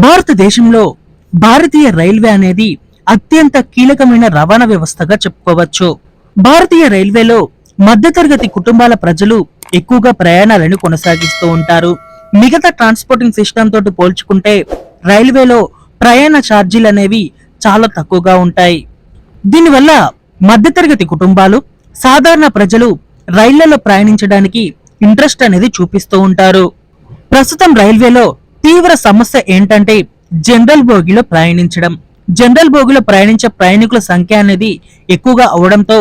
భారతదేశంలో భారతీయ రైల్వే అనేది అత్యంత కీలకమైన రవాణా వ్యవస్థగా చెప్పుకోవచ్చు. భారతీయ రైల్వేలో మధ్యతరగతి కుటుంబాల ప్రజలు ఎక్కువగా ప్రయాణాలను కొనసాగిస్తూ ఉంటారు. మిగతా ట్రాన్స్పోర్టింగ్ సిస్టమ్ తోటి పోల్చుకుంటే రైల్వేలో ప్రయాణ ఛార్జీలు అనేవి చాలా తక్కువగా ఉంటాయి. దీనివల్ల మధ్యతరగతి కుటుంబాలు, సాధారణ ప్రజలు రైళ్లలో ప్రయాణించడానికి ఇంట్రెస్ట్ అనేది చూపిస్తూ ఉంటారు. ప్రస్తుతం రైల్వేలో తీవ్ర సమస్య ఏంటంటే జనరల్ బోగిలో ప్రయాణించడం. జనరల్ బోగిలో ప్రయాణించే ప్రయాణికుల సంఖ్య అనేది ఎక్కువగా అవడంతో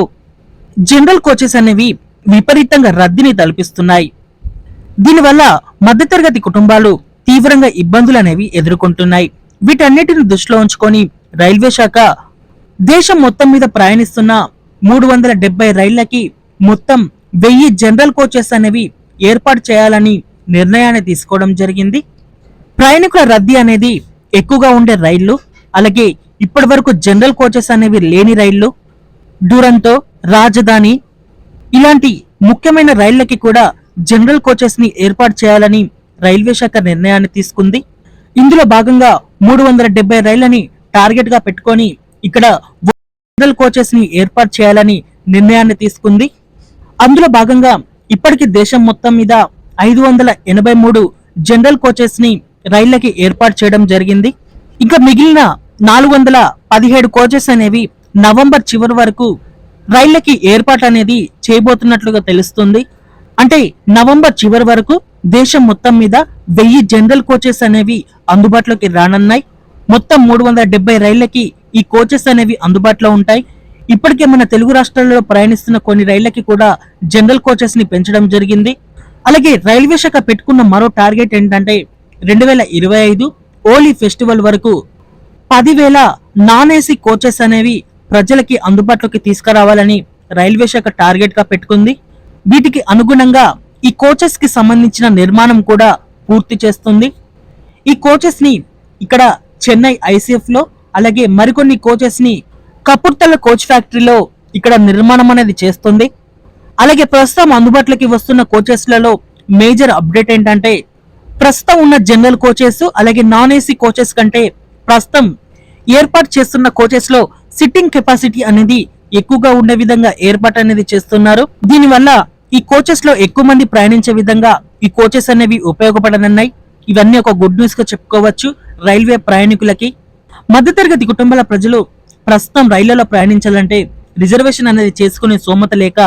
జనరల్ కోచెస్ అనేవి విపరీతంగా రద్దీని తలపిస్తున్నాయి. దీనివల్ల మధ్యతరగతి కుటుంబాలు తీవ్రంగా ఇబ్బందులు అనేవి ఎదుర్కొంటున్నాయి. వీటన్నిటిని దృష్టిలో ఉంచుకొని రైల్వే శాఖ దేశం మొత్తం మీద ప్రయాణిస్తున్న 370 రైళ్లకి మొత్తం 1000 జనరల్ కోచెస్ అనేవి ఏర్పాటు చేయాలని నిర్ణయాన్ని తీసుకోవడం జరిగింది. ప్రయాణికుల రద్దీ అనేది ఎక్కువగా ఉండే రైళ్లు, అలాగే ఇప్పటి వరకు జనరల్ కోచెస్ అనేవి లేని రైళ్లు, డురంతో, రాజధాని ఇలాంటి ముఖ్యమైన రైళ్లకి కూడా జనరల్ కోచెస్ ని ఏర్పాటు చేయాలని రైల్వే శాఖ నిర్ణయాన్ని తీసుకుంది. ఇందులో భాగంగా 370 రైళ్లని టార్గెట్ గా పెట్టుకొని ఇక్కడ జనరల్ కోచెస్ ని ఏర్పాటు చేయాలని నిర్ణయాన్ని తీసుకుంది. అందులో భాగంగా ఇప్పటికి దేశం మొత్తం మీద 583 జనరల్ కోచెస్ ని రైళ్లకి ఏర్పాటు చేయడం జరిగింది. ఇంకా మిగిలిన 417 కోచెస్ అనేవి నవంబర్ చివరి వరకు రైళ్లకి ఏర్పాటు అనేది చేయబోతున్నట్లుగా తెలుస్తుంది. అంటే నవంబర్ చివరి వరకు దేశం మొత్తం మీద 1000 జనరల్ కోచెస్ అనేవి అందుబాటులోకి రానున్నాయి. మొత్తం 370 రైళ్లకి ఈ కోచెస్ అనేవి అందుబాటులో ఉంటాయి. ఇప్పటికే మన తెలుగు రాష్ట్రాల్లో ప్రయాణిస్తున్న కొన్ని రైళ్లకి కూడా జనరల్ కోచెస్ ని పెంచడం జరిగింది. అలాగే రైల్వే శాఖ పెట్టుకున్న మరో టార్గెట్ ఏంటంటే 2025 హోలీ ఫెస్టివల్ వరకు 10,000 నాన్ ఏసీ కోచెస్ అనేవి ప్రజలకి అందుబాటులోకి తీసుకురావాలని రైల్వే శాఖ టార్గెట్ గా పెట్టుకుంది. వీటికి అనుగుణంగా ఈ కోచెస్ కి సంబంధించిన నిర్మాణం కూడా పూర్తి చేస్తుంది. ఈ కోచెస్ ని ఇక్కడ చెన్నై ఐసీఎఫ్ లో, అలాగే మరికొన్ని కోచెస్ ని కపుర్తల కోచ్ ఫ్యాక్టరీలో ఇక్కడ నిర్మాణం అనేది చేస్తుంది. అలాగే ప్రస్తుతం అందుబాటులోకి వస్తున్న కోచెస్లలో మేజర్ అప్డేట్ ఏంటంటే ప్రస్తుతం ఉన్న జనరల్ కోచెస్ అలాగే నాన్ ఏసీ కోచెస్ కంటే ప్రస్తుతం ఏర్పాటు చేస్తున్న కోచెస్ లో సిట్టింగ్ కెపాసిటీ అనేది ఎక్కువగా ఉండే విధంగా ఏర్పాటు అనేది చేస్తున్నారు. దీనివల్ల ఈ కోచెస్ లో ఎక్కువ మంది ప్రయాణించే విధంగా ఈ కోచెస్ అనేవి ఉపయోగపడనున్నాయి. ఇవన్నీ ఒక గుడ్ న్యూస్ గా చెప్పుకోవచ్చు రైల్వే ప్రయాణికులకి. మధ్యతరగతి కుటుంబాల ప్రజలు ప్రస్తుతం రైళ్లలో ప్రయాణించాలంటే రిజర్వేషన్ అనేది చేసుకునే స్తోమత లేక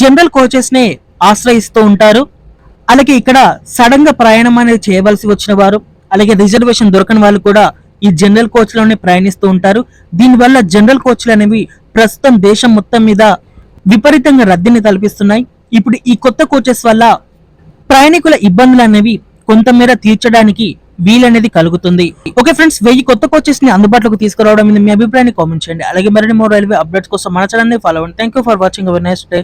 జనరల్ కోచెస్ నే ఆశ్రయిస్తూ ఉంటారు. అలాగే ఇక్కడ సడన్ గా ప్రయాణం అనేది చేయవలసి వచ్చిన వారు, అలాగే రిజర్వేషన్ దొరకని వాళ్ళు కూడా ఈ జనరల్ కోచ్ లోనే ప్రయాణిస్తూ ఉంటారు. దీనివల్ల జనరల్ కోచ్లు అనేవి ప్రస్తుతం దేశం మొత్తం మీద విపరీతంగా రద్దీని తలపిస్తున్నాయి. ఇప్పుడు ఈ కొత్త కోచెస్ వల్ల ప్రయాణికుల ఇబ్బందులు అనేవి కొంతమేర తీర్చడానికి వీలనేది కలుగుతుంది. ఓకే ఫ్రెండ్స్, 1000 కొత్త కోచెస్ ని అందుబాటులోకి తీసుకురావడం మీద మీ అభిప్రాయాన్ని కామెంట్ చేయండి. అలాగే మరిన్ని మోర్ రైల్వే అప్డేట్స్ కోసం మన ఛానల్ ని ఫాలో అవ్వండి. Thank you for watching. Have a nice day.